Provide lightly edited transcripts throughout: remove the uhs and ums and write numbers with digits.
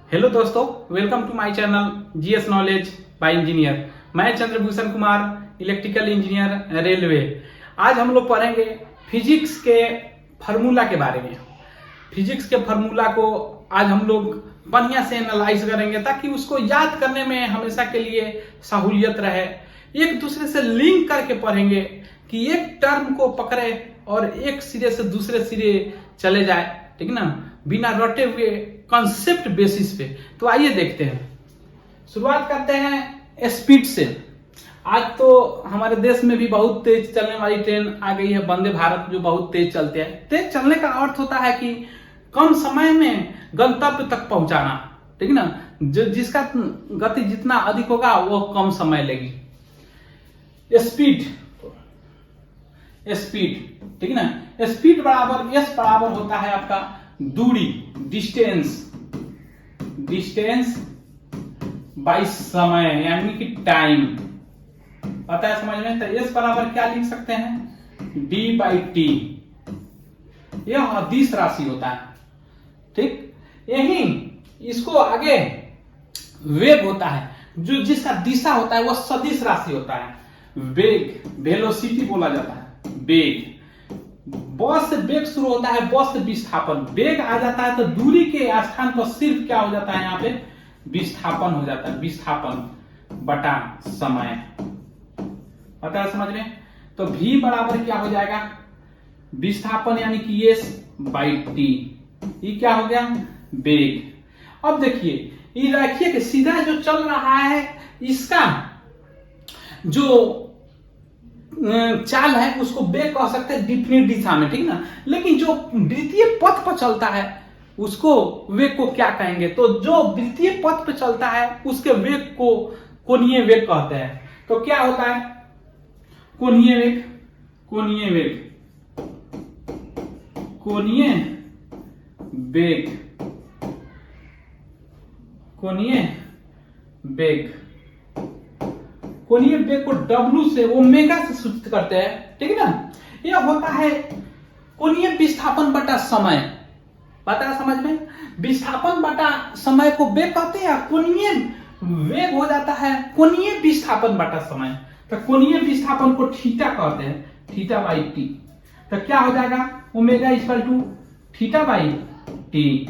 Hello दोस्तों, welcome to my channel GS knowledge by engineer. मैं Chandrabhushan Kumar, electrical engineer, railway. आज हम लोग पढ़ेंगे फिजिक्स के फार्मूला के बारे में। फिजिक्स के फार्मूला को आज हम लोग बढ़िया से एनालाइज करेंगे ताकि उसको याद करने में हमेशा के लिए सहूलियत रहे। एक दूसरे से लिंक करके पढ़ेंगे कि एक टर्म को पकड़े और एक सिरे से दूसरे सिरे चले जाए, ठीक ना, बिना रटे हुए कॉन्सेप्ट बेसिस पे। तो आइए देखते हैं, शुरुआत करते हैं स्पीड से। आज तो हमारे देश में भी बहुत तेज चलने वाली ट्रेन आ गई है, वंदे भारत, जो बहुत तेज चलते हैं। तेज चलने का अर्थ होता है कि कम समय में गंतव्य तक पहुंचाना, ठीक ना। जिसका गति जितना अधिक होगा वो कम समय लेगी। स्पीड, ठीक ना। स्पीड बराबर एस बराबर होता है आपका दूरी, डिस्टेंस बाई समय, यानी कि टाइम। पता है समझ में? तो एस बराबर क्या लिख सकते हैं? D by T. यह अदिश राशि होता है, ठीक। यही इसको आगे वेग होता है, जो जिसका दिशा होता है वह सदिश राशि होता है। वेग, वेलोसिटी बोला जाता है। वेग, बस से वेग शुरू होता है, बस से विस्थापन। वेग आ जाता है तो दूरी के स्थान पर सिर्फ क्या हो जाता है? यहाँ पे विस्थापन हो जाता है। विस्थापन बटा समय। पता है समझ में? तो v बराबर क्या हो जाएगा? विस्थापन यानी कि s बाई टी। ये क्या हो गया? वेग। अब देखिए, ये रखिए कि सीधा जो चल रहा है इसका जो चाल है उसको वेग कह सकते हैं डिफिनिट दिशा में, ठीक ना। लेकिन जो वृत्तीय पथ पर चलता है उसको वेग को क्या कहेंगे? तो जो वृत्तीय पथ पर चलता है उसके वेग को कोणीय वेग कहते हैं। तो क्या होता है? कोणीय वेग, कोणीय वेग, कोणीय वेग, कोणीय वेग। कोणीय वेग को W से ओमेगा से सूचित करते हैं, ठीक है ना। यह होता है कोणीय विस्थापन बटा समय। पता है समझ में? विस्थापन बटा समय को वेग कहते हैं। कोणीय वेग हो जाता है कोणीय विस्थापन बटा समय। तो कोणीय विस्थापन को थीटा कहते हैं, थीटा बाई टी। तो क्या हो जाएगा? Omega equal to theta by T.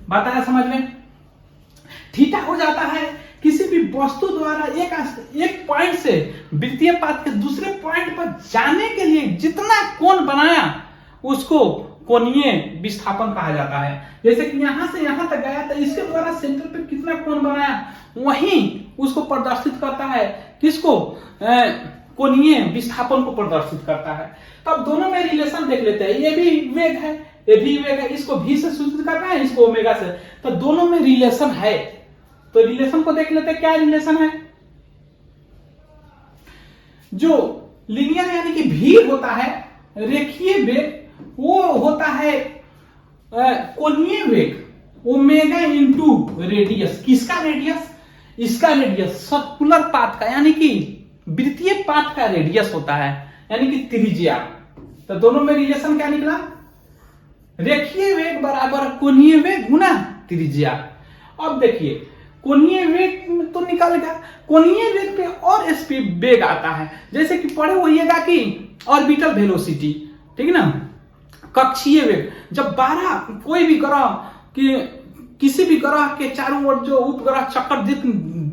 बात आया समझ में? थीटा हो जाता है किसी भी वस्तु द्वारा एक पॉइंट से वृत्तीय पथ के दूसरे पॉइंट पर जाने के लिए जितना कोण बनाया उसको कोणीय विस्थापन कहा जाता है। जैसे कि यहां से यहां तक गया तो इसके द्वारा सेंटर पे कितना कोण बनाया, वहीं उसको प्रदर्शित करता है। किसको? कोणीय विस्थापन को प्रदर्शित करता है। तो अब दोनों में रिलेशन देख लेते हैं। ये भी वेग है, ये भी वेग है। इसको v से सूचित करना है, इसको ओमेगा से। तो दोनों में रिलेशन है। तो रिलेशन को देख लेते हैं, क्या रिलेशन है? जो लीनियर यानी कि v होता है, रेखीय वेग, वो होता है कोणीय वेग ओमेगा इंटू रेडियस। किसका रेडियस? इसका रेडियस सर्कुलर पाथ का, यानी कि वृत्तीय पाथ का रेडियस होता है, यानी कि त्रिज्या। तो दोनों में रिलेशन क्या निकला? रेखीय वेग बराबर कोणीय वेग गुना त्रिज्या। अब देखिए, कोणीय वेग तो निकल गया, कोणीय वेग पे और स्पीड वेग आता है। जैसे कि पढ़े होइएगा कि ऑर्बिटल वेलोसिटी, ठीक है ना। कक्षीय वेग, जब 12 कोई भी ग्रह कि किसी भी ग्रह के चारों ओर जो उपग्रह चक्कर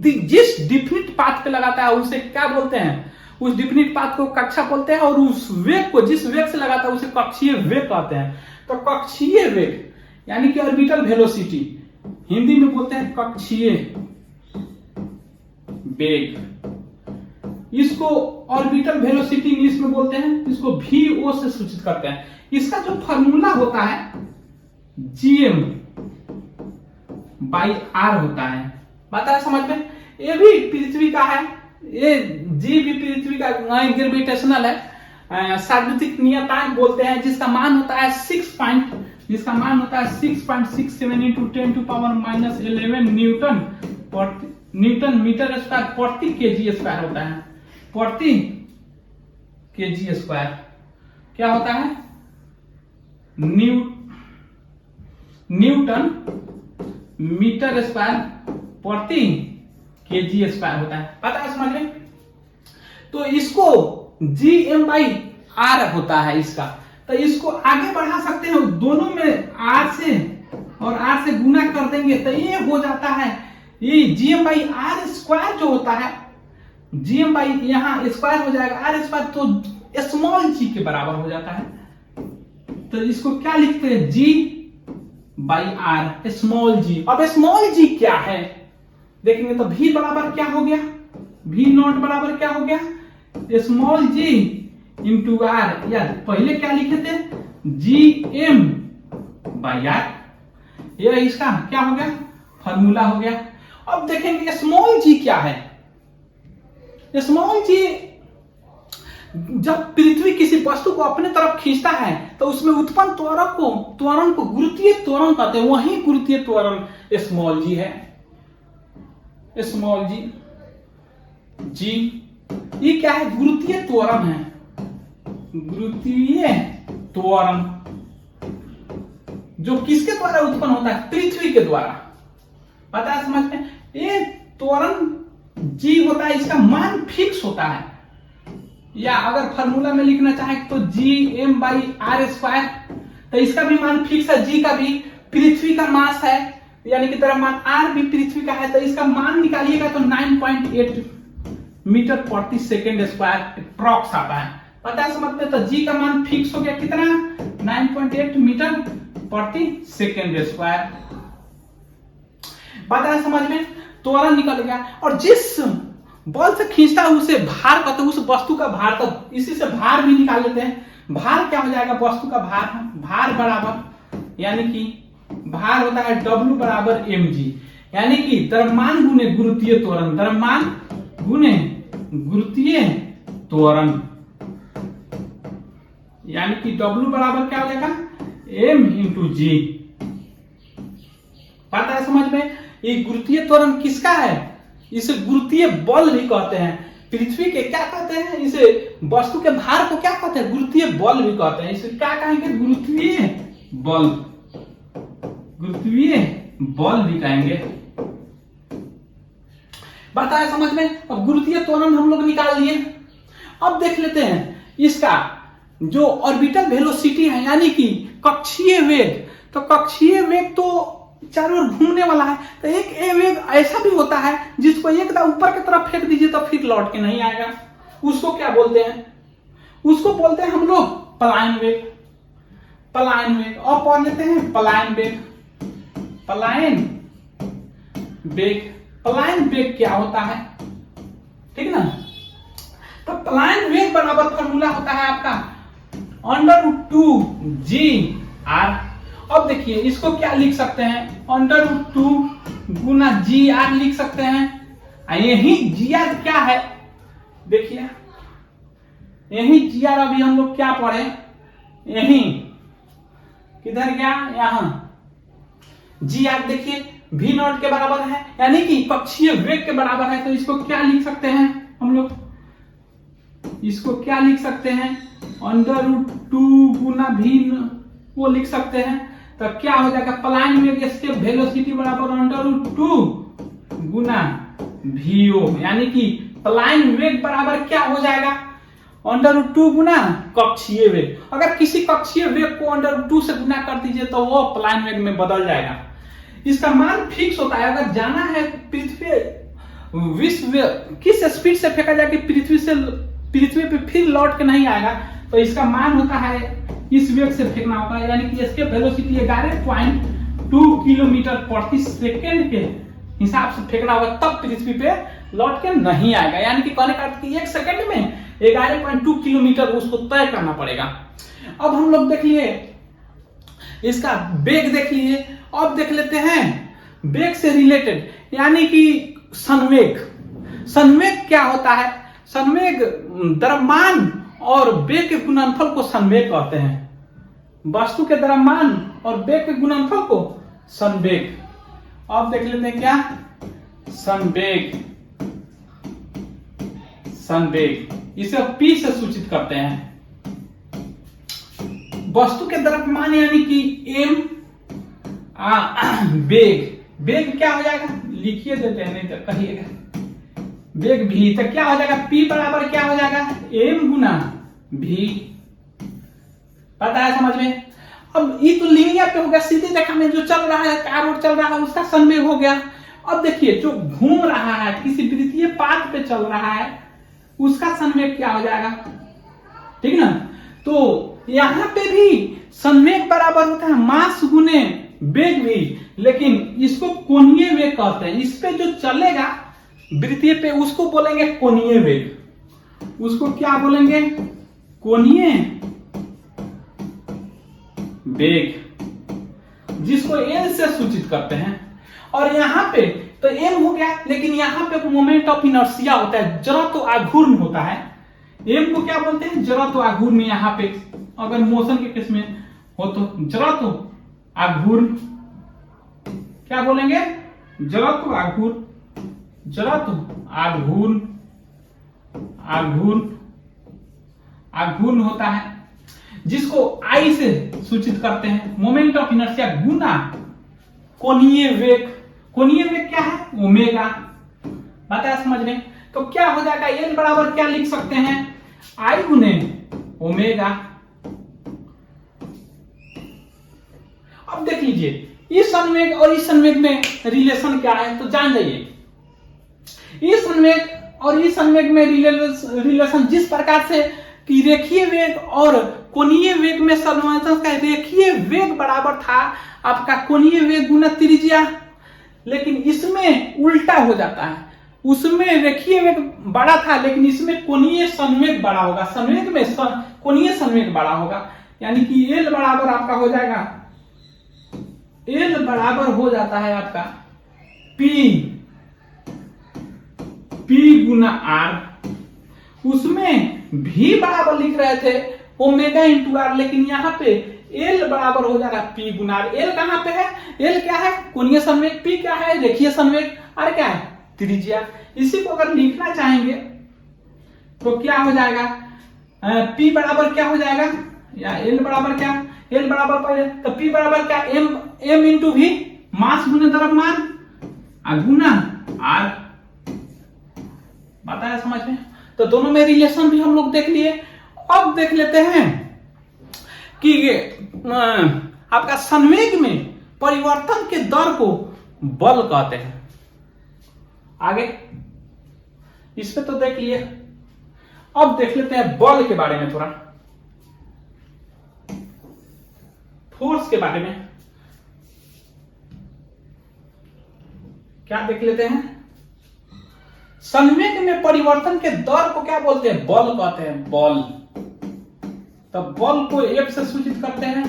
जिस डिफिनिट पाथ पे लगाता है उसे क्या बोलते हैं? उस डिफिनिट पाथ को कक्षा बोलते हैं, और उस वेग को जिस वेग से लगाता है उसे कक्षीय वेग कहते हैं। तो कक्षीय वेग यानी कि ऑर्बिटल वेलोसिटी, हिंदी में बोलते हैं कक्षीय वेग। इसको ऑर्बिटल वेलोसिटी इंग्लिश में बोलते हैं, इसको VO से सूचित करते हैं। इसका जो फार्मूला होता है GM बाई R होता है। पता है समझ में? ये भी पृथ्वी का है, ये G भी पृथ्वी का ग्रेविटेशनल है। सार्वत्रिक नियतांक बोलते हैं, जिसका मान होता है 6.67 into 10 to power minus 11 newton metre square प्रति केजी स्क्वायर होता है। प्रति केजी स्क्वायर क्या होता है? न्यूटन मीटर स्क्वायर प्रति केजी स्क्वायर होता है। पता है समझ में? तो इसको GM/R होता है इसका, तो इसको आगे बढ़ा सकते हैं, दोनों में R से और R से गुना कर देंगे तो ये हो जाता है, ये GM/R स्क्वायर जो होता है, GM यहाँ स्क्वायर हो जाएगा, R स्क्वायर तो स्मॉल g के बराबर हो जाता है। तो इसको क्या लिखते हैं? G/R small g। अब स्मॉल g क्या है देखेंगे तो V बराबर क्या हो गया? V नॉट बराबर क्या हो गया? स्मॉल g इंटू R, या पहले क्या लिखे थे? GM/R। यह इसका क्या हो गया? फॉर्मूला हो गया। अब देखेंगे स्मॉल g क्या है। स्मॉल g जब पृथ्वी किसी वस्तु को अपने तरफ खींचता है तो उसमें उत्पन्न त्वरण को गुरुत्वीय त्वरण कहते हैं। वही गुरुत्वीय त्वरण स्मॉल g है। स्मॉल g ये क्या है? गुरुत्वीय त्वरण है। गुरुत्वीय त्वरण जो किसके द्वारा उत्पन्न होता है? पृथ्वी के द्वारा। पता है समझ में? ये त्वरण g होता है, इसका मान फिक्स होता है, या अगर फार्मूला में लिखना चाहे तो GM/R स्क्वायर, तो इसका भी मान फिक्स है, g का भी। पृथ्वी का मास है यानी कि द्रव्यमान R भी पृथ्वी का है, तो इसका मान निकालिएगा तो 9.8 मीटर प्रति सेकेंड स्क्वायर अप्रॉक्स आता है। पता है समझ में? तो g का मान फिक्स हो गया, कितना? 9.8 मीटर प्रति सेकेंड स्क्वायर। पता है समझ में? त्वरण निकल गया। और जिस बल से खींचता है उसे भार कहते हैं, उस वस्तु का भार। तो इसी से भार भी निकाल लेते हैं। भार क्या हो जाएगा? वस्तु का भार बराबर, यानी कि भार होता है W बराबर mg, यानी कि द्रव्यमान गुने गुरुत्वीय त्वरण, द्रव्यमान गुने गुरुत्वीय त्वरण, यानी कि W बराबर क्या हो जाएगा? m into g। पता है समझ में? ये गुरुत्वीय त्वरण किसका है? इसे गुरुत्वीय बल भी कहते हैं। पृथ्वी के क्या कहते हैं? इसे वस्तु के भार को क्या कहते हैं? गुरुत्वीय बल भी कहते हैं। इसे क्या कहेंगे? गुरुत्वीय बल। गुरुत्वीय बल भी कहेंगे। बात है समझ में? अब गुरुत्वीय त्वरण हम लोग निकाल लिए। अब देख लेते हैं इसका जो ऑर्बिटल वेलोसिटी है, यानी कि कक्षीय वेग। तो कक्षीय वेग तो चारों ओर घूमने वाला है, तो एक वेग ऐसा भी होता है जिसको एकदम ऊपर की तरफ फेंक दीजिए तो फिर लौट के नहीं आएगा। उसको क्या बोलते हैं? उसको बोलते हैं हम लोग पलायन वेग। पलायन वेग और पढ़ लेते हैं पलायन वेग। पलायन वेग, पलायन वेग क्या होता है? ठीक ना? तो पलायन वेग बराबर फॉर्मूला होता है आपका √2g/r। अब देखिए इसको क्या लिख सकते हैं? √2 गुना g/r लिख सकते हैं। यही g/r क्या है? देखिए यही g/r अभी हम लोग क्या पढ़े? यही किधर गया? यहां g/r देखिए v नॉट के बराबर है, यानी कि कक्षीय वेग के बराबर है। तो इसको क्या लिख सकते हैं हम लोग? इसको क्या लिख सकते हैं? √2 गुना v वो लिख सकते हैं। तो क्या हो जाएगा? पलायन वेग एस्केप वेलोसिटी बराबर √2 गुना vo, यानी कि पलायन वेग बराबर क्या हो जाएगा? √2 गुना कक्षीय वेग। अगर किसी कक्षीय वेग को √2 से गुना कर दीजिए तो वो पलायन वेग में बदल जाएगा। इसका मान फिक्स होता है। अगर जाना है पृथ्वी विश्व किस स्पीड से फेंका जाए कि पृथ्वी पे फिर लौट के नहीं आएगा, तो इसका मान होता है इस वेग से फेंकना होगा, यानी कि एस्केप वेलोसिटी 11.2 किलोमीटर प्रति सेकेंड के हिसाब से फेंकना होगा, तब पृथ्वी पे लौट के नहीं आएगा। यानी कि कहने का अर्थ कि 1 सेकंड में 11.2 किलोमीटर उसको तय करना पड़ेगा। अब हम लोग देख लिए इसका वेग देख लिए। अब देख लेते हैं वेग से रिलेटेड, यानी कि संवेग। संवेग क्या होता है? संवेग द्रव्यमान और वेग के गुणनफल को संवेग कहते हैं। वस्तु के द्रव्यमान और वेग के गुणनफल को संवेग। अब देख लेते हैं क्या? संवेग। संवेग इसे P से सूचित करते हैं। वस्तु के द्रव्यमान यानी कि m वेग, वेग क्या हो जाएगा, लिखिए देते हैं नहीं तो कहिएगा, वेग भी, तो क्या हो जाएगा, P बराबर क्या हो जाएगा, m गुना v। पता है समझ में। अब ये तो लीनियर पे हो गया, सीधी रेखा में जो चल रहा है, कार चल रहा है, उसका संवेग हो गया। अब देखिए जो घूम रहा है, किसी वृत्तीय पाथ पे चल रहा है, उसका संवेग क्या हो जाएगा, ठीक ना। तो यहां पे भी संवेग बराबर होता है मास गुने वेग भी, लेकिन इसको कोणीय वेग कहते हैं। इस पे जो चलेगा वृत्तीय पे उसको बोलेंगे कोणीय वेग, उसको क्या बोलेंगे, कोणीय वेग, जिसको एल से सूचित करते हैं। और यहां पे तो एम हो गया, लेकिन यहां पे मोमेंट ऑफ इनर्शिया होता है, जड़त्व आघूर्ण होता है। एम को क्या बोलते हैं, जड़त्व आघूर्ण। यहां पे अगर मोशन के केस में हो तो जड़त्व आघूर्ण, क्या बोलेंगे, जड़त्व आघूर्ण, जड़त्व आघूर्ण, आघूर्ण, आघूर्ण होता है, जिसको आई से सूचित करते हैं। मोमेंट ऑफ इनर्शिया गुना कोणीय वेग। कोणीय वेग क्या है, ओमेगा। बताया समझ में। तो क्या हो जाएगा, एल बराबर क्या लिख सकते हैं, आई गुने ओमेगा। अब देख लीजिए इस संवेग और इस संवेग में रिलेशन क्या है, तो जान जाइए। इस संवेग और इस संवेग में रिलेशन जिस प्रकार से कि रेखीय वेग और कोणीय वेग में समानुपाती का रेखीय वेग बराबर था आपका कोणीय वेग गुना त्रिज्या, लेकिन इसमें उल्टा हो जाता है। उसमें रेखीय वेग बड़ा था, लेकिन इसमें कोणीय संवेग बड़ा होगा। संवेग में कोणीय संवेग बड़ा होगा, यानी कि एल बराबर आपका हो जाएगा, एल बराबर हो जाता है आपका पी गुना आर। उसमें भी बराबर लिख रहे थे ओमेगा इंटू आर, लेकिन यहाँ पे एल बराबर हो जाएगा पी गुना आर। एल कहां पे है, एल क्या है, कोणीय संवेग, पी क्या है, रेखीय संवेग, आर क्या है, त्रिज्या। इसी को अगर लिखना चाहेंगे तो क्या हो जाएगा, पी बराबर क्या हो जाएगा, या एल बराबर क्या, एल बराबर पहले तो पी बराबर क्या, एम इंटू वी, मास गुने द्रव्यमान गुना आर। बताया समझ में। तो दोनों में रिलेशन भी हम लोग देख लिए। अब देख लेते हैं कि ये आपका संवेग में परिवर्तन के दर को बल कहते हैं। आगे इस पे तो देख लिए, अब देख लेते हैं बल के बारे में, थोड़ा फोर्स के बारे में क्या देख लेते हैं। संवेग में परिवर्तन के दर को क्या बोलते हैं, बल कहते हैं, बल। तो बल को एफ से सूचित करते हैं।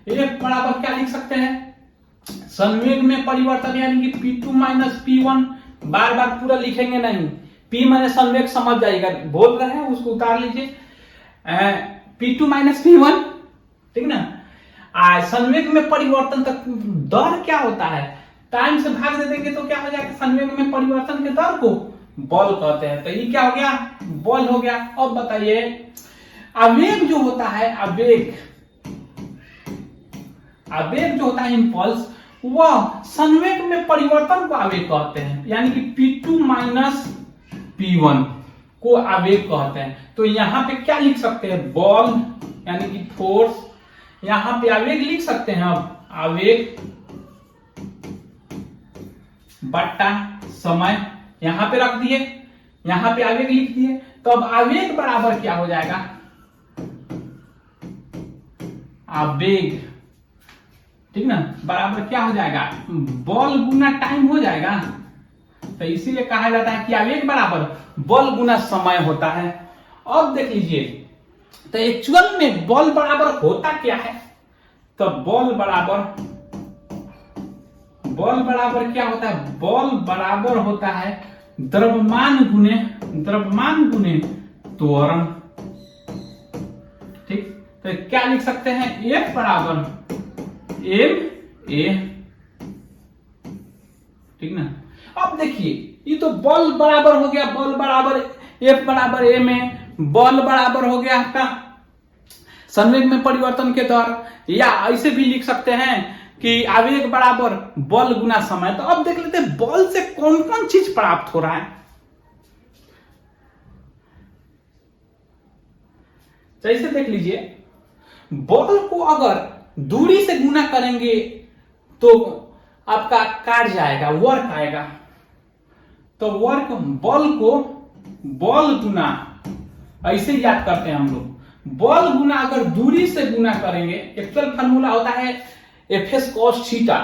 एफ बराबर क्या लिख सकते हैं, संवेग में परिवर्तन यानी कि P2 माइनस P1, बार बार पूरा लिखेंगे नहीं, P माइनस संवेग समझ जाएगा, बोल रहे हैं उसको उतार लीजिए, P2 माइनस P1, ठीक ना। संवेग में परिवर्तन तक दर क्या होता है, टाइम से भाग दे देंगे तो क्या हो जाएगा, संवेग में परिवर्तन के दर को बल कहते हैं। तो ये क्या हो गया, बल हो गया। अब बताइए आवेग जो होता है, आवेग जो होता है इंपल्स, वह संवेग में परिवर्तन को आवेग कहते हैं, यानी कि P2 माइनस P1 को आवेग कहते हैं। तो यहां पे क्या लिख सकते हैं, बल यानी कि फोर्स, यहां पे आवेग लिख सकते हैं। अब आवेग बट्टा समय यहां पे रख दिए, यहां पे आवेग लिख दिए। तो अब आवेग बराबर क्या हो जाएगा, आवेग, ठीक ना, बराबर क्या हो जाएगा, बल गुना टाइम हो जाएगा। तो इसीलिए कहा जाता है कि आवेग बराबर बल गुना समय होता है। अब देख लीजिए तो एक्चुअल में बल बराबर होता क्या है, तो बल बराबर क्या होता है, बल बराबर होता है द्रव्यमान गुने त्वरण। ठीक, तो क्या लिख सकते हैं, F बराबर ma, ठीक ना। अब देखिए ये तो बल बराबर हो गया, बल बराबर F बराबर ma, बल बराबर हो गया आपका संवेग में परिवर्तन के दर, या ऐसे भी लिख सकते हैं कि आवेग बराबर बल गुना समय। तो अब देख लेते हैं बल से कौन कौन चीज प्राप्त हो रहा है। जैसे देख लीजिए, बल को अगर दूरी से गुना करेंगे तो आपका कार्य आएगा, वर्क आएगा। तो वर्क, बल को बल गुना, ऐसे याद करते हैं हम लोग। बल गुना अगर दूरी से गुना करेंगे, एक्चुअल फार्मूला होता है एफएस कॉस थीटा,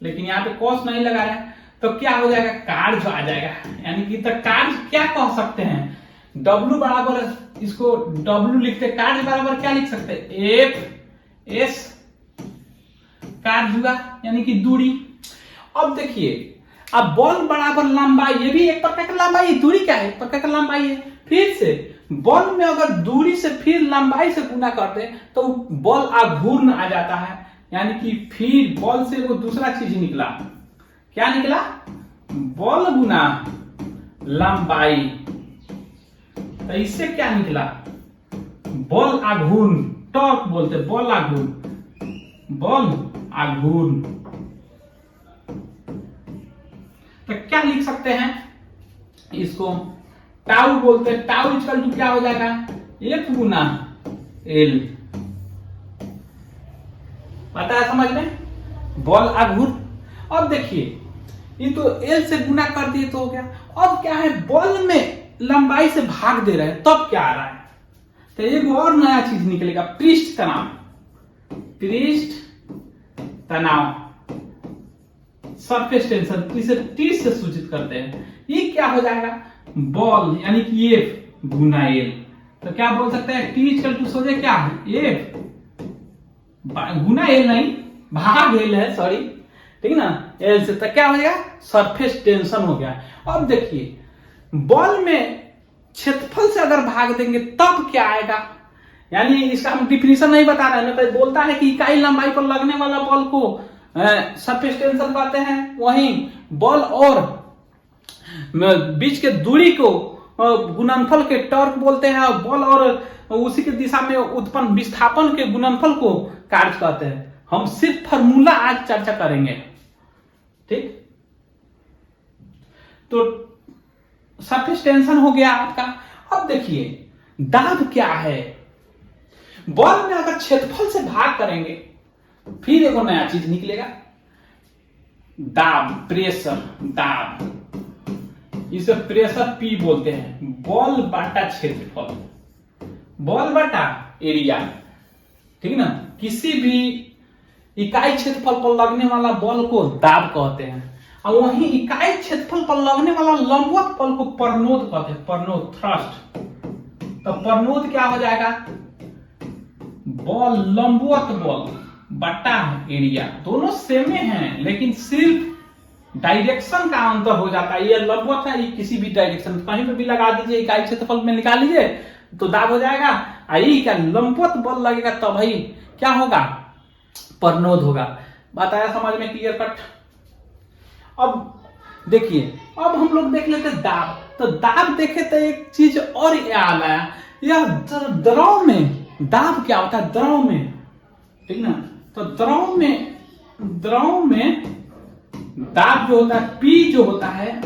लेकिन यहाँ पे कॉस नहीं लगा रहा है, तो क्या हो जाएगा, कार्य आ जाएगा। यानी कि तो कार्य क्या कह सकते हैं, W बराबर, इसको W लिखते, कार्य बराबर क्या लिख सकते हैं, एफ एस कार्य हुआ, यानी कि दूरी। अब देखिए, अब बल बराबर लंबाई, ये भी एक प्रकार का लंबाई, दूरी क्या है, एक प्रकार का लंबाई है। फिर से बल में अगर दूरी से फिर लंबाई से गुना करते तो बल आघूर्ण आ जाता है, यानी कि फिर बल से वो दूसरा चीज निकला, क्या निकला, बल गुना लंबाई। तो इससे क्या निकला, बल आघूर्ण, टॉर्क बोलते, बल आघूर्ण, बल आघूर्ण। तो क्या लिख सकते हैं, इसको टाउ बोलते हैं। टाउ इक्वल टू क्या हो जाएगा, एफ गुना एल। पता है समझ में, बल आघूर्ण। अब देखिए, ये तो एल से गुना कर दिए तो हो गया। अब क्या है, बल में लंबाई से भाग दे रहे हैं, तब क्या आ रहा है, तो एक और नया चीज निकलेगा, पृष्ठ तनाव। पृष्ठ तनाव, सरफेस टेंशन, इसे टी से सूचित करते हैं। ये क्या हो जाएगा, बल, यानी कि एफ गुना एल। तो क्या बोल सकते हैं, टी इक्वल टू सोचे क्या है, एफ गुना एल, नहीं भाग एल है, सॉरी, ठीक ना, एल से। तो क्या हो जाएगा, सरफेस टेंशन हो गया। अब देखिए, बल में क्षेत्रफल से अगर भाग देंगे तब क्या आएगा, यानी इसका हम डिफिनीशन नहीं बता रहे हैं, तो बोलता है कि इकाई लंबाई पर लगने वाला बल को सरफेस टेंशन कहते हैं, वहीं बल और बीच के दूरी को गुणनफल के टॉर्क बोलते हैं, और बल और उसी के दिशा में उत्पन्न विस्थापन के गुणनफल को कार्य कहते हैं। हम सिर्फ फार्मूला आज चर्चा करेंगे, ठीक। तो सरफेस टेंशन हो गया आपका। अब देखिए, दाब क्या है, बल में अगर क्षेत्रफल से भाग करेंगे फिर एक नया चीज निकलेगा, दाब, प्रेशर, दाब। इसे प्रेशर पी बोलते हैं, बल बटा क्षेत्रफल, बल बटा एरिया, ठीक ना। किसी भी इकाई क्षेत्रफल पर लगने वाला बल को दाब कहते हैं, और वहीं इकाई क्षेत्रफल पर लगने वाला लंबवत बल को परनोद कहते हैं, परनोद, थ्रस्ट। तो परनोद क्या हो जाएगा, बल, लंबवत बल बटा एरिया। दोनों सेम हैं, लेकिन सिर्फ डायरेक्शन का अंतर हो जाता है। ये लंबवत है, ये किसी भी डायरेक्शन, कहीं पे भी लगा दीजिए, इकाई क्षेत्रफल में निकाल लीजिए तो दाब हो जाएगा। आई क्या लंबवत बल लगेगा तब भाई क्या होगा, परनोद होगा। बताया समझ में, क्लियर कट। अब देखिए, अब हम लोग देख लेते दाब। तो दाब देखे तो एक चीज और याद आया, यह द्रव में दाब क्या होता है, द्रव में, ठीक ना। तो द्रव में दाब जो होता है, P जो होता है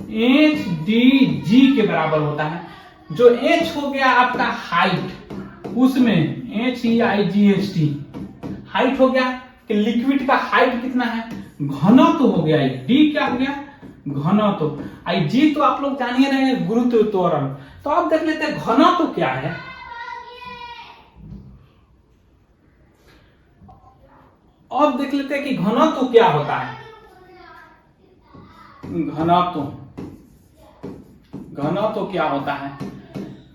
HDG के बराबर होता है। जो H हो गया आपका हाइट, उसमें HEIGHT हाइट हो गया कि लिक्विड का हाइट कितना है, घनत्व हो गया। D क्या हो गया, घनत्व। G तो आप लोग जानिए रहे हैं, गुरुत्व त्वरण। तो अब देख लेते हैं घनत्व क्या है। अब देख लेते हैं कि घनत्व क्या होता है। घनत्व क्या होता है,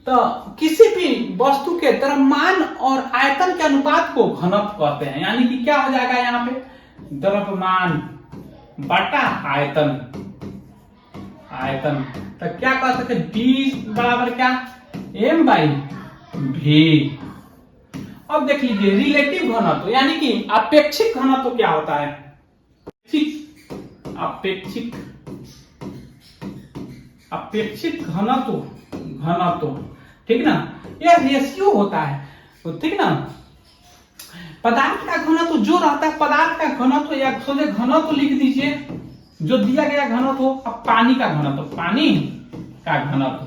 तो किसी भी वस्तु के द्रव्यमान और आयतन के अनुपात को घनत्व कहते हैं। यानी कि क्या हो जाएगा यहाँ पे, द्रव्यमान बटा आयतन। तो क्या कह सकते हैं, D बराबर क्या, M/V। अब देख लीजिए, रिलेटिव घनत्व, यानी कि अपेक्षिक घनत्व क्या होता है, अपेक्षित घनत्व, ठीक ना। यह रेशियो होता है, ठीक ना। पदार्थ का घनत्व जो रहता है, पदार्थ का घनत्व या सोचे घनत्व लिख दीजिए जो दिया गया घनत्व हो। अब पानी का घनत्व, पानी का घनत्व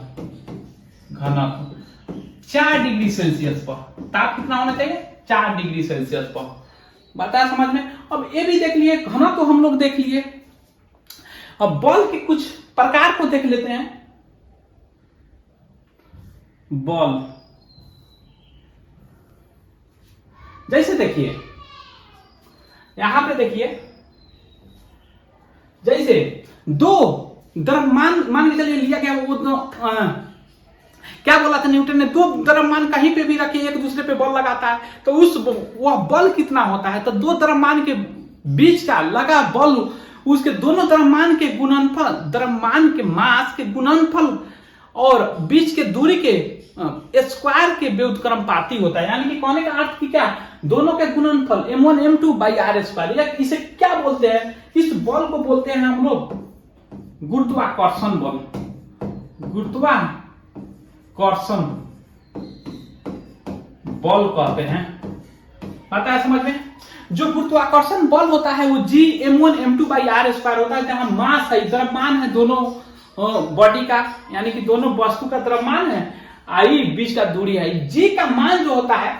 4 डिग्री सेल्सियस पर, ताप कितना होना चाहिए 4 डिग्री सेल्सियस पर। बताया समझ में। अब ये भी देख लिए, घनत्व हम लोग देख लिए। अब बल के कुछ प्रकार को देख लेते हैं। बल जैसे देखिए यहां पे देखिए, जैसे दो द्रव्यमान मान के चलिए लिया गया, वो क्या बोला था न्यूटन ने, दो द्रव्यमान कहीं पे भी रखिए एक दूसरे पे बल लगाता है तो वह बल कितना होता है। तो दो द्रव्यमान के बीच का लगा बल, उसके दोनों द्रव्यमान के गुणनफल, द्रव्यमान के मास के गुणनफल और बीच के दूरी के स्क्वायर के व्युत्क्रमपाती होता है। यानी कि कहने का अर्थ की क्या, दोनों के गुणनफल m1 m2 by r square. या इसे क्या बोलते हैं, इस बल को बोलते हैं हम लोग गुरुत्वाकर्षण बल। गुरुत्वाकर्षण बल कहते हैं। पता है समझ में। जो गुरुत्वाकर्षण बल होता है वो G m1 m2 by r square होता है, जहां मास है, द्रव्यमान है दोनों बॉडी का, यानी कि दोनों वस्तु का द्रव्यमान है, आई बीच का दूरी है। G का मान जो होता है,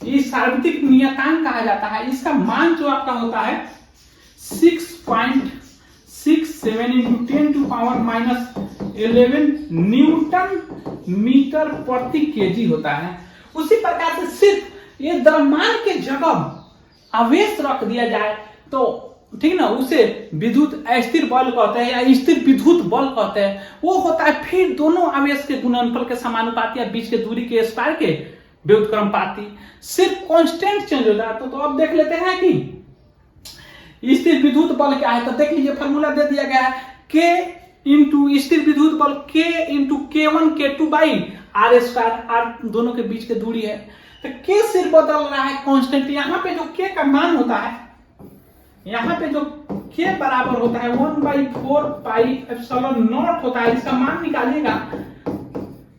ये सार्वत्रिक नियतांक कहा जाता है। इसका मान जो आपका होता है 6.67 into 10 to power -11 newton metre प्रति केजी होता है। उसी प्रकार से सिर्फ ये द्रव्यमान के जगह आवेश रख दिया जाए तो ठीक ना, उसे विद्युत अस्थिर बल कहते हैं या स्थिर विद्युत बल कहते हैं। वो होता है फिर दोनों आवेश के गुणनफल के समानुपाती या बीच के दूरी के स्क्वायर के व्युत्क्रमपाती। सिर्फ कांस्टेंट चेंज हो जाता है। तो अब देख लेते हैं कि स्थिर विद्युत बल क्या है। तो देख लीजिए फॉर्मूला दे दिया गया है, K इंटू स्थिर विद्युत बल K into K1 K2 by R square, R दोनों के बीच की दूरी है। तो K सिर्फ बदल रहा है कांस्टेंट। यहाँ पे जो K का मान होता है, यहाँ पे जो K बराबर होता है 1/4 पाई एप्सिलॉन नॉट होता है। इसका मान निकालिएगा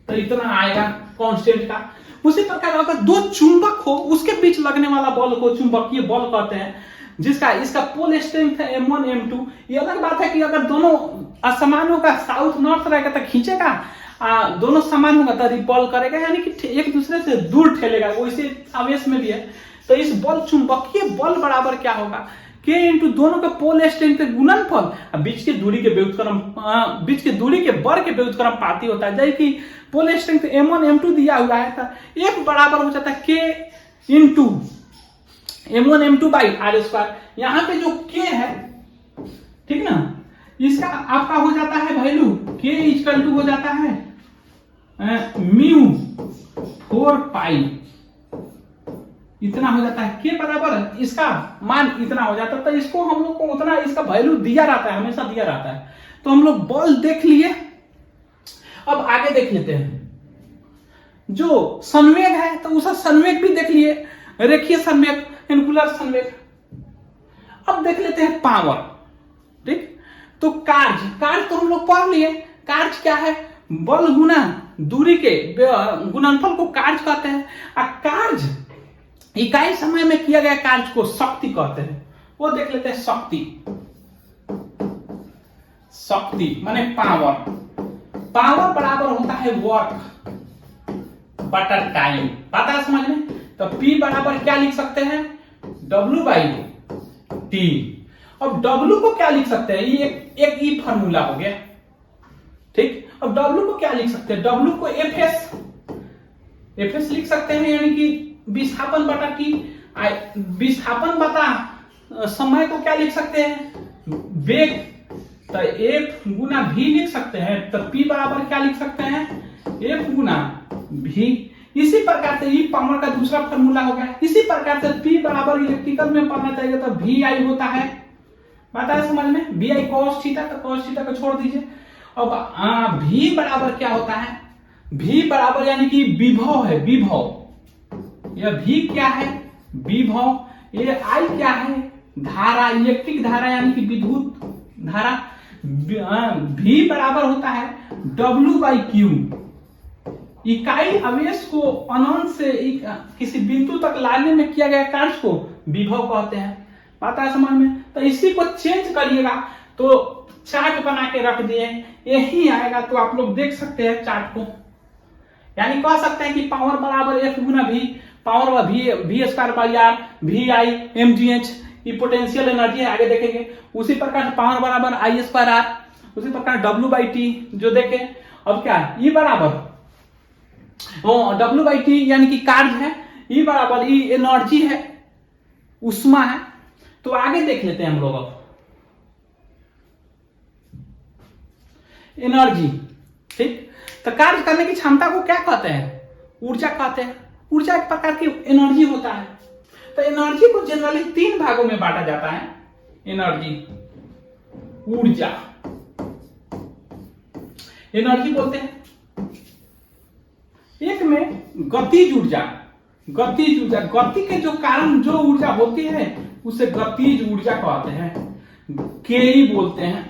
तो इतना आएगा कांस्टेंट का। उसी प्रकार अगर दो चुंबक हो उसके बीच लगने वाला बल को चुंबकीय बल कहते हैं, जिसका इसका पोल स्ट्रेंथ है m1 m2। ये अलग बात है कि अगर दोनों असमान होगा, साउथ नॉर्थ रहेगा तो खींचेगा, दोनों समान होगा तो रिपल करेगा, यानी कि एक दूसरे से दूर ठेलेगा। वैसे आवेश में भी है। तो इस बल चुंबकीय बल बराबर क्या होगा, K इंटू दोनों का पोल स्ट्रेंथ के गुणनफल बीच के दूरी के व्युत्क्रम, बीच के दूरी के वर्ग के व्युत्क्रमपाती होता है। जैसे कि पोल स्ट्रेंथ m1 m2 दिया हुआ है तो F बराबर हो जाता है K into m1 m2 by R square. यहाँ पे जो K है ठीक ना, इसका आपका हो जाता है वैल्यू K इक्वल टू हो जाता है म्यू 4 पाई, इतना हो जाता है। K बराबर इसका मान इतना हो जाता है। तो इसको हम लोग को उतना इसका वैल्यू दिया रहता है, हमेशा दिया रहता है। तो हम लोग बल देख लिए। अब आगे देख लेते हैं जो संवेग है, तो उसका संवेग भी देख लिए, रेखीय संवेग, एंगुलर संवेग। अब देख लेते हैं पावर। ठीक, तो कार्य तो हम लोग पढ़ लिए। कार्य क्या है, बल गुना दूरी के गुणनफल को कार्य कहते हैं। कार्य इकाई समय में किया गया कार्य को शक्ति कहते हैं। वो देख लेते हैं शक्ति माने पावर। पावर बराबर होता है वर्क बटा टाइम। पता है समझ में। तो P बराबर क्या लिख सकते हैं, W/T। अब W को क्या लिख सकते हैं, ये एक ई फार्मूला हो गया। ठीक, अब W को क्या लिख सकते हैं, W को FS लिख सकते हैं, यानी कि विस्थापन बटा T। विस्थापन बटा समय को क्या लिख सकते हैं, वेग। तो F गुना V लिख सकते हैं। तो P बराबर क्या लिख सकते हैं, F गुना V। इसी प्रकार से ई पावर का दूसरा फॉर्मूला हो गया। इसी प्रकार से P बराबर इलेक्ट्रिकल में पढ़ना चाहिए तो VI होता है। बात है समझ में। VI cos थीटा, तो cos थीटा को छोड़ दीजिए। अब V बराबर क्या होता है, V बराबर यानी कि विभव है, विभव। यह V क्या है, विभव। ये I क्या है, धारा, इलेक्ट्रिक धारा यानी कि विद्युत धारा। V बराबर होता है W/Q। इकाई आवेश को अनंत से किसी बिंदु तक लाने में किया गया कार्य को विभव कहते हैं। बात है समझ में? तो इसी को चेंज करिएगा तो चार्ट बना के रख दिए, यही आएगा। तो आप लोग देख सकते हैं चार्ट को, यानी कह सकते हैं कि पावर बराबर F Guna V, power V square by R, VI mgh, ये पोटेंशियल एनर्जी है, आगे देखेंगे। उसी प्रकार पावर बराबर I स्क्वायर R, उसी प्रकार W/T जो देखे। अब क्या है, E बराबर W/T यानी कि कार्य है, E बराबर E एनर्जी है, उष्मा है। तो आगे देख लेते हैं हम लोग अब एनर्जी। ठीक, तो कार्य करने की क्षमता को क्या कहते हैं? ऊर्जा कहते हैं। ऊर्जा एक प्रकार की एनर्जी होता है। तो एनर्जी को जनरली 3 भागों में बांटा जाता है। एनर्जी, ऊर्जा, एनर्जी बोलते हैं। एक में गतिज ऊर्जा, गतिज ऊर्जा, गति के जो कारण जो ऊर्जा होती है उसे गतिज ऊर्जा कहते हैं। केई बोलते हैं।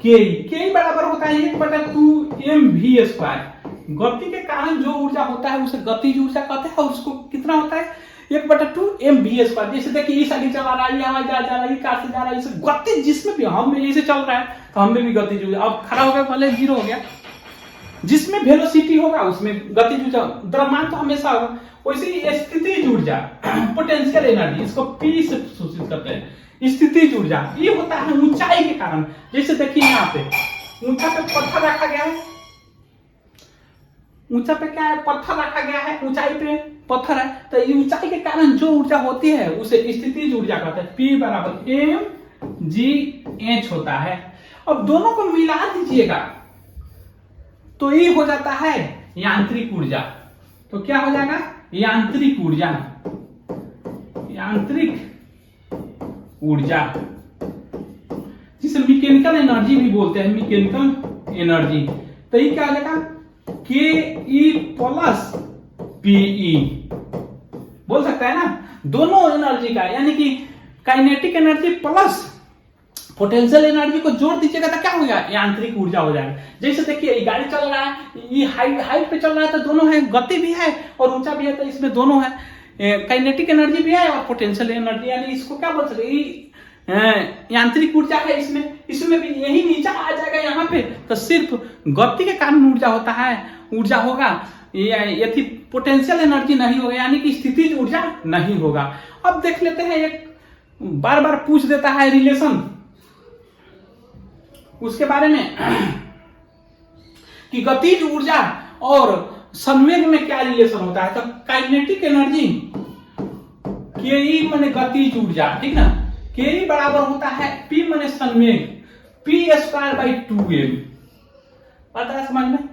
केई बराबर होता है 1/2mv²। गति के कारण जो ऊर्जा होता है उसे गतिज ऊर्जा कहते हैं। और उसको कितना होता है? 1/2mv²। जैसे देखिए इस आगे चला रहा है, हवाई जहाज जा रहा है, कार से जा रहा है, इसे गति जिसमें भी हम में ऐसे चल रहा है तो हम में भी गतिज ऊर्जा। अब खड़ा हो गया पहले 0 हो गया, जिसमें वेलोसिटी होगा उसमें गतिज ऊर्जा, द्रव्यमान तो हमेशा होगा। वैसे ही स्थितिज ऊर्जा, पोटेंशियल एनर्जी, इसको P से सूचित करते हैं। स्थितिज ऊर्जा ये होता है ऊंचाई के कारण। जैसे देखिए यहाँ पे ऊंचा पे पत्थर रखा गया है, ऊंचा पे क्या है? पत्थर रखा गया है, ऊंचाई पे पत्थर है। तो ये ऊंचाई के कारण जो ऊर्जा होती है उसे स्थितिज ऊर्जा कहते हैं। P बराबर mgh होता है। अब दोनों को मिला दीजिएगा तो ये हो जाता है यांत्रिक ऊर्जा। तो क्या हो जाएगा? यांत्रिक ऊर्जा, यांत्रिक ऊर्जा, जिसे मैकेनिकल एनर्जी भी बोलते हैं, मैकेनिकल एनर्जी। तो ये क्या हो जाएगा? KE प्लस PE बोल सकता है ना, दोनों एनर्जी का, यानी कि kinetic energy plus potential energy को जोड़ दीजिएगा तो क्या हो गया? यांत्रिक ऊर्जा हो जाएगा। जैसे देखिए ये गाड़ी चल रहा है, ये हाइट पे चल रहा है तो दोनों है, गति भी है और ऊंचा भी है, तो इसमें दोनों है, काइनेटिक एनर्जी भी है और पोटेंशियल एनर्जी, यानी इसको क्या बोल सकते हैं? यांत्रिक ऊर्जा है। इसमें भी यही नीचा आ जाएगा यहाँ पे, तो सिर्फ गति के कारण ऊर्जा होता है, ऊर्जा होगा, यदि पोटेंशियल एनर्जी नहीं होगा, यानी कि स्थितिज ऊर्जा नहीं होगा। अब देख लेते हैं, एक बार बार पूछ देता है रिलेशन उसके बारे में कि गतिज ऊर्जा और संवेग में क्या रिलेशन होता है। तो काइनेटिक एनर्जी के माने गतिज ऊर्जा, ठीक ना, के बराबर होता है P माने संवेग, P²/2m। पता है समझ में?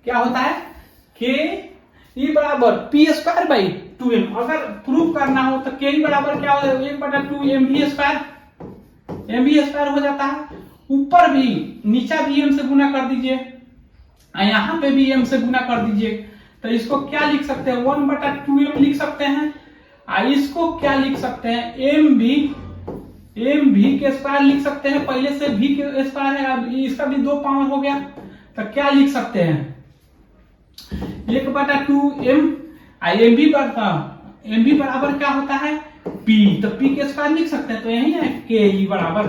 क्या होता है? के बराबर P²/2m। अगर प्रूव करना हो तो के बराबर क्या हो जाएगा? 1/2mv², mv² हो जाता है। ऊपर भी नीचा भी m से गुना कर दीजिए, यहाँ पे भी m से गुना कर दीजिए। तो इसको क्या लिख सकते हैं? 1/2m लिख सकते हैं। इसको क्या लिख सकते हैं? mv के स्क्वायर लिख सकते हैं। पहले से v के स्क्वायर है, अब इसका भी 2 पावर हो गया, तो क्या लिख सकते हैं? 1/2m। mv बराबर क्या होता है? p। तो p के स्क्वायर लिख सकते हैं, तो यही है ke बराबर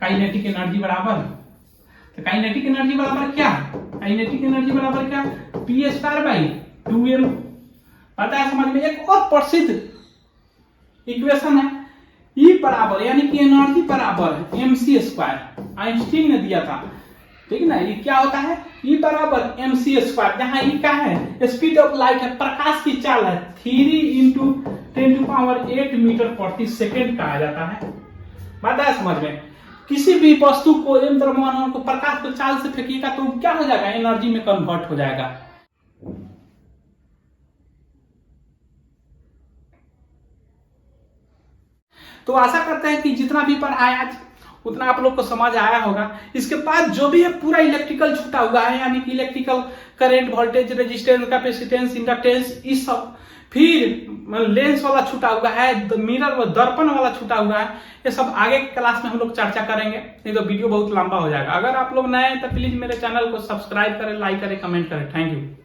काइनेटिक एनर्जी बराबर। तो काइनेटिक एनर्जी बराबर क्या? काइनेटिक एनर्जी बराबर क्या? P²/2m। पता है समझ में? एक और प्रसिद्ध इक्वेशन है, E बराबर यानी कि एनर्जी बराबर mc², आइंस्टीन ने दिया था, ठीक ना। ये क्या होता है? E बराबर mc², जहां E क्या है? स्पीड ऑफ लाइट है, प्रकाश की चाल है, 3 × 10⁸ मीटर प्रति सेकेंड कहा जाता है। बात है समझ में? किसी भी वस्तु को m द्रव्यमान को प्रकाश की चाल से फेंकिएगा तो क्या हो जाएगा? एनर्जी में कन्वर्ट हो जाएगा। तो आशा करते हैं कि जितना भी पढ़ाया आज उतना आप लोग को समझ आया होगा। इसके बाद जो भी है पूरा इलेक्ट्रिकल छूटा हुआ है, यानी कि electrical current, voltage, resistance, capacitance, inductance, इस सब फिर लेंस वाला छूटा हुआ है, मिरर व दर्पण वाला छूटा हुआ है। ये सब आगे के क्लास में हम लोग चर्चा करेंगे, नहीं तो वीडियो बहुत लंबा हो जाएगा। अगर आप लोग नए हैं तो प्लीज मेरे चैनल को सब्सक्राइब करें, लाइक करें, कमेंट करें। Thank you.